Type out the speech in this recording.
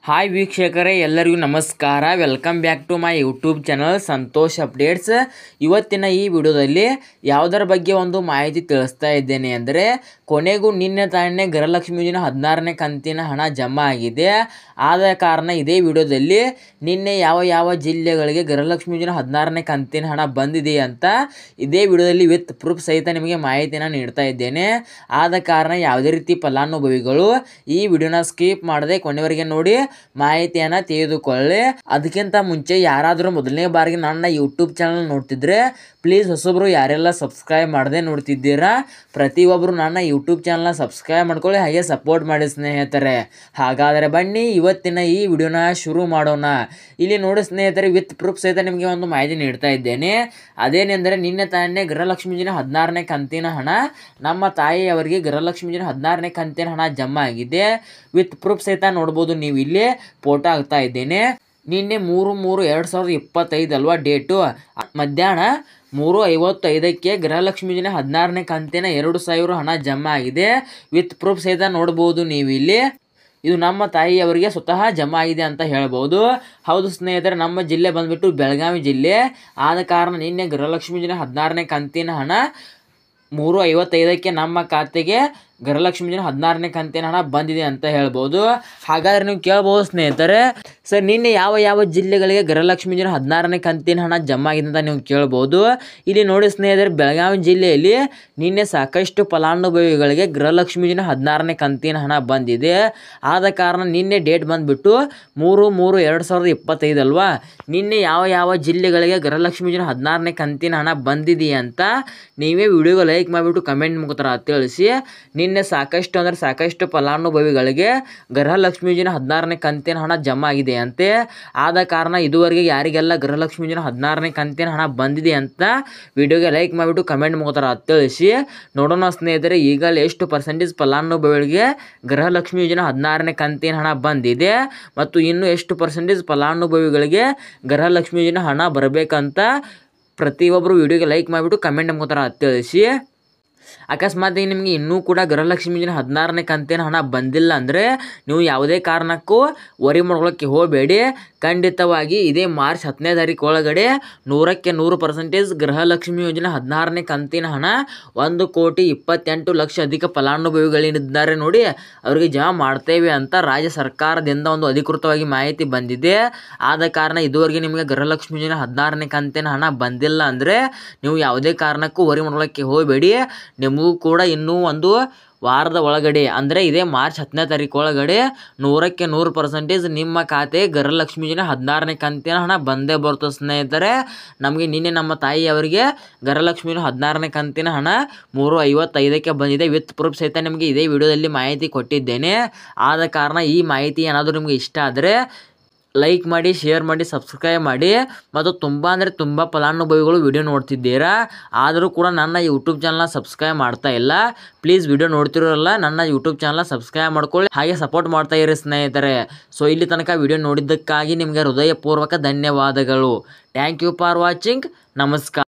Hi ವೀಕ್ಷಕರೇ, ಎಲ್ಲರಿಗೂ ನಮಸ್ಕಾರ. Welcome back to my YouTube channel Santosh updates. ಇವತ್ತಿನ ಈ ವಿಡಿಯೋದಲ್ಲಿ ಯಾವುದರ ಬಗ್ಗೆ ಒಂದು ಮಾಹಿತಿ ತಿಳಿಸ್ತಾ ಇದ್ದೇನೆ ಅಂದರೆ, ಕೊನೆಗೂ ನಿನ್ನೆ ತಾನೇ ಗೃಹಲಕ್ಷ್ಮಿ ಯೋಜನೆ 16ನೇ ಕಂತಿನ ಹಣ ಜಮಾ ಆಗಿದೆ. ಆದ ಕಾರಣ ಇದೇ ವಿಡಿಯೋದಲ್ಲಿ ನಿನ್ನೆ ಯಾವ ಜಿಲ್ಲೆಗಳಿಗೆ ಗೃಹಲಕ್ಷ್ಮಿ ಯೋಜನೆ 16ನೇ ಕಂತಿನ ಹಣ ಬಂದಿದೆ ಅಂತ ಇದೇ ವಿಡಿಯೋದಲ್ಲಿ ವಿತ್ ಪ್ರೂಫ್ ಸಹಿತ ನಿಮಗೆ ಮಾಹಿತಿಯನ್ನು ನೀಡ್ತಾ ಇದ್ದೇನೆ. ಆದ ಕಾರಣ ಯಾವುದೇ ರೀತಿ ಫಲಾನುಭವಿಗಳು ಈ ವಿಡಿಯೋನ ಸ್ಕಿಪ್ ಮಾಡದೆ ಕೊನೆವರೆಗೆ ನೋಡಿ ಮಾಹಿತಿಯನ್ನು ತೆಗೆದುಕೊಳ್ಳಿ. ಅದಕ್ಕಿಂತ ಮುಂಚೆ ಯಾರಾದರೂ ಮೊದಲನೇ ಬಾರಿಗೆ ನನ್ನ ಯೂಟ್ಯೂಬ್ ಚಾನಲ್ ನೋಡ್ತಿದ್ರೆ ಪ್ಲೀಸ್ ಹೊಸೊಬ್ಬರು ಯಾರೆಲ್ಲ ಸಬ್ಸ್ಕ್ರೈಬ್ ಮಾಡದೆ ನೋಡ್ತಿದ್ದೀರಾ ಪ್ರತಿಯೊಬ್ಬರು ನನ್ನ ಯೂಟ್ಯೂಬ್ ಚಾನಲ್ನ ಸಬ್ಸ್ಕ್ರೈಬ್ ಮಾಡ್ಕೊಳ್ಳಿ, ಹಾಗೆ ಸಪೋರ್ಟ್ ಮಾಡಿ ಸ್ನೇಹಿತರೆ. ಹಾಗಾದರೆ ಬನ್ನಿ ಇವತ್ತಿನ ಈ ವಿಡಿಯೋನ ಶುರು ಮಾಡೋಣ. ಇಲ್ಲಿ ನೋಡಿ ಸ್ನೇಹಿತರೆ, ವಿತ್ ಪ್ರೂಫ್ ಸಹಿತ ನಿಮಗೆ ಒಂದು ಮಾಹಿತಿ ನೀಡ್ತಾ ಇದ್ದೇನೆ. ಅದೇನೆಂದರೆ, ನಿನ್ನೆ ತಾನೇ ಗೃಹಲಕ್ಷ್ಮಿ ಯೋಜನೆ 16ನೇ ಕಂತಿನ ಹಣ ನಮ್ಮ ತಾಯಿಯವರಿಗೆ ಗೃಹಲಕ್ಷ್ಮಿ ಯೋಜನೆ 16ನೇ ಕಂತಿನ ಹಣ ಜಮಾ ಆಗಿದೆ. ವಿತ್ ಪ್ರೂಫ್ ಸಹಿತ ನೋಡ್ಬೋದು, ನೀವು ಇಲ್ಲಿ ಫೋಟೋ ಹಾಕ್ತಾ ಇದ್ದೇನೆ. ನಿನ್ನೆ 3/3/2025 ಅಲ್ವಾ ಡೇಟು, ಮಧ್ಯಾಹ್ನ 3:55ಕ್ಕೆ ಗೃಹಲಕ್ಷ್ಮಿ ಯೋಜನೆ 16ನೇ ಕಂತಿನ 2,000 ಹಣ ಜಮಾ ಆಗಿದೆ. ವಿತ್ ಪ್ರೂಫ್ ಸಹಿತ ನೋಡ್ಬೋದು ನೀವು ಇಲ್ಲಿ. ಇದು ನಮ್ಮ ತಾಯಿಯವರಿಗೆ ಸ್ವತಃ ಜಮಾ ಆಗಿದೆ ಅಂತ ಹೇಳ್ಬೋದು. ಹೌದು ಸ್ನೇಹಿತರೆ, ನಮ್ಮ ಜಿಲ್ಲೆ ಬಂದ್ಬಿಟ್ಟು ಬೆಳಗಾವಿ ಜಿಲ್ಲೆ. ಆದ ಕಾರಣ ನಿನ್ನೆ ಗೃಹಲಕ್ಷ್ಮಿ ಯೋಜನೆ 16ನೇ ಕಂತಿನ ಹಣ 3:55ಕ್ಕೆ ನಮ್ಮ ಖಾತೆಗೆ ಗೃಹಲಕ್ಷ್ಮಿ ಯೋಜನೆ 16ನೇ ಕಂತಿನ ಹಣ ಬಂದಿದೆ ಅಂತ ಹೇಳ್ಬೋದು. ಹಾಗಾದರೆ ನೀವು ಕೇಳ್ಬೋದು ಸ್ನೇಹಿತರೆ, ಸರ್ ನಿನ್ನೆ ಯಾವ ಜಿಲ್ಲೆಗಳಿಗೆ ಗೃಹಲಕ್ಷ್ಮಿ ಯೋಜನೆ 16ನೇ ಕಂತಿನ ಹಣ ಜಮಾ ಆಗಿದೆ ಅಂತ ನೀವು ಕೇಳ್ಬೋದು. ಇಲ್ಲಿ ನೋಡಿ ಸ್ನೇಹಿತರೆ, ಬೆಳಗಾವಿ ಜಿಲ್ಲೆಯಲ್ಲಿ ನಿನ್ನೆ ಸಾಕಷ್ಟು ಫಲಾನುಭವಿಗಳಿಗೆ ಗೃಹಲಕ್ಷ್ಮಿ ಯೋಜನೆ 16ನೇ ಕಂತಿನ ಹಣ ಬಂದಿದೆ. ಆದ ಕಾರಣ ನಿನ್ನೆ ಡೇಟ್ ಬಂದುಬಿಟ್ಟು 3/3/2025 ಅಲ್ವಾ. ನಿನ್ನೆ ಯಾವ ಜಿಲ್ಲೆಗಳಿಗೆ ಗೃಹಲಕ್ಷ್ಮಿ ಯೋಜನೆ 16ನೇ ಕಂತಿನ ಹಣ ಬಂದಿದೆ ಅಂತ ನೀವೇ ವಿಡಿಯೋಗೆ ಲೈಕ್ ಮಾಡಿಬಿಟ್ಟು ಕಮೆಂಟ್ ಮುಖಾಂತರ ತಿಳಿಸಿ. ನಿನ್ನೆ ಸಾಕಷ್ಟು ಫಲಾನುಭವಿಗಳಿಗೆ ಗೃಹಲಕ್ಷ್ಮಿ ಯೋಜನೆ 16ನೇ ಕಂತಿನ ಹಣ ಜಮಾ ಆಗಿದೆ ಅಂತೆ. ಆದ ಕಾರಣ ಇದುವರೆಗೆ ಯಾರಿಗೆಲ್ಲ ಗೃಹಲಕ್ಷ್ಮಿ ಯೋಜನೆ 16ನೇ ಕಂತಿನ ಹಣ ಬಂದಿದೆ ಅಂತ ವಿಡಿಯೋಗೆ ಲೈಕ್ ಮಾಡಿಬಿಟ್ಟು ಕಮೆಂಟ್ ಮುಖಾಂತರ ತಿಳಿಸಿ. ನೋಡೋಣ ಸ್ನೇಹಿತರೆ, ಈಗಲೇ ಎಷ್ಟು ಪರ್ಸೆಂಟೇಜ್ ಫಲಾನುಭವಿಗಳಿಗೆ ಗೃಹಲಕ್ಷ್ಮಿ ಯೋಜನೆ 16ನೇ ಕಂತಿನ ಹಣ ಬಂದಿದೆ ಮತ್ತು ಇನ್ನು ಎಷ್ಟು ಪರ್ಸೆಂಟೇಜ್ ಫಲಾನುಭವಿಗಳಿಗೆ ಗೃಹಲಕ್ಷ್ಮಿ ಯೋಜನೆ ಹಣ ಬರಬೇಕಂತ ಪ್ರತಿಯೊಬ್ಬರು ವಿಡಿಯೋಗೆ ಲೈಕ್ ಮಾಡಿಬಿಟ್ಟು ಕಮೆಂಟ್ ಮುಖಾಂತರ ತಿಳಿಸಿ. ಅಕಸ್ಮಾತ್ ನಿಮಗೆ ಇನ್ನೂ ಕೂಡ ಗೃಹಲಕ್ಷ್ಮಿ ಯೋಜನೆ 16ನೇ ಕಂತಿನ ಹಣ ಬಂದಿಲ್ಲ ಅಂದರೆ ನೀವು ಯಾವುದೇ ಕಾರಣಕ್ಕೂ ವರಿ ಮಾಡ್ಕೊಳ್ಳೋಕ್ಕೆ ಹೋಗಬೇಡಿ. ಖಂಡಿತವಾಗಿ ಇದೇ ಮಾರ್ಚ್ 10ನೇ ತಾರೀಕು ಒಳಗಡೆ 100ಕ್ಕೆ 100% ಗೃಹಲಕ್ಷ್ಮಿ ಯೋಜನೆ 16ನೇ ಕಂತಿನ ಹಣ 1,28,00,000 ಅಧಿಕ ಫಲಾನುಭವಿಗಳಿದ್ದಾರೆ ನೋಡಿ, ಅವರಿಗೆ ಜಮಾ ಮಾಡ್ತೇವೆ ಅಂತ ರಾಜ್ಯ ಸರ್ಕಾರದಿಂದ ಒಂದು ಅಧಿಕೃತವಾಗಿ ಮಾಹಿತಿ ಬಂದಿದೆ. ಆದ ಕಾರಣ ಇದುವರೆಗೆ ನಿಮಗೆ ಗೃಹಲಕ್ಷ್ಮಿ ಯೋಜನೆ 16ನೇ ಕಂತಿನ ಹಣ ಬಂದಿಲ್ಲ ಅಂದರೆ ನೀವು ಯಾವುದೇ ಕಾರಣಕ್ಕೂ ವರಿ ಮಾಡ್ಕೊಳ್ಳೋಕ್ಕೆ ಹೋಗಬೇಡಿ. ನಿಮಗೂ ಕೂಡ ಇನ್ನೂ ಒಂದು ವಾರದ ಒಳಗಡೆ ಅಂದರೆ ಇದೇ ಮಾರ್ಚ್ 10ನೇ ತಾರೀಕು ಒಳಗಡೆ 100ಕ್ಕೆ 100% ನಿಮ್ಮ ಖಾತೆ ಗೃಹಲಕ್ಷ್ಮಿ ಯೋಜನೆ 16ನೇ ಕಂತಿನ ಹಣ ಬಂದೇ ಬರ್ತದೆ ಸ್ನೇಹಿತರೆ. ನಮಗೆ ನಿನ್ನೆ ನಮ್ಮ ತಾಯಿಯವರಿಗೆ ಗೃಹಲಕ್ಷ್ಮಿ ಯೋಜನೆ 16ನೇ ಕಂತಿನ ಹಣ 3:55ಕ್ಕೆ ಬಂದಿದೆ. ವಿತ್ ಪ್ರೂಫ್ ಸಹಿತ ನಿಮಗೆ ಇದೇ ವಿಡಿಯೋದಲ್ಲಿ ಮಾಹಿತಿ ಕೊಟ್ಟಿದ್ದೇನೆ. ಆದ ಕಾರಣ ಈ ಮಾಹಿತಿ ಏನಾದರೂ ನಿಮಗೆ ಇಷ್ಟ ಆದರೆ ಲೈಕ್ ಮಾಡಿ, ಶೇರ್ ಮಾಡಿ, ಸಬ್ಸ್ಕ್ರೈಬ್ ಮಾಡಿ. ಮತ್ತು ತುಂಬ ಫಲಾನುಭವಿಗಳು ವಿಡಿಯೋ ನೋಡ್ತಿದ್ದೀರಾ, ಆದರೂ ಕೂಡ ನನ್ನ ಯೂಟ್ಯೂಬ್ ಚಾನಲ್ನ ಸಬ್ಸ್ಕ್ರೈಬ್ ಮಾಡ್ತಾ ಇಲ್ಲ. ಪ್ಲೀಸ್ ವಿಡಿಯೋ ನೋಡ್ತಿರೋಲ್ಲ ನನ್ನ ಯೂಟ್ಯೂಬ್ ಚಾನಲ್ನ ಸಬ್ಸ್ಕ್ರೈಬ್ ಮಾಡ್ಕೊಳ್ಳಿ, ಹಾಗೆ ಸಪೋರ್ಟ್ ಮಾಡ್ತಾ ಇರಿ ಸ್ನೇಹಿತರೆ. ಸೊ ಇಲ್ಲಿ ತನಕ ವಿಡಿಯೋ ನೋಡಿದ್ದಕ್ಕಾಗಿ ನಿಮಗೆ ಹೃದಯಪೂರ್ವಕ ಧನ್ಯವಾದಗಳು. Thank you for watching. ನಮಸ್ಕಾರ.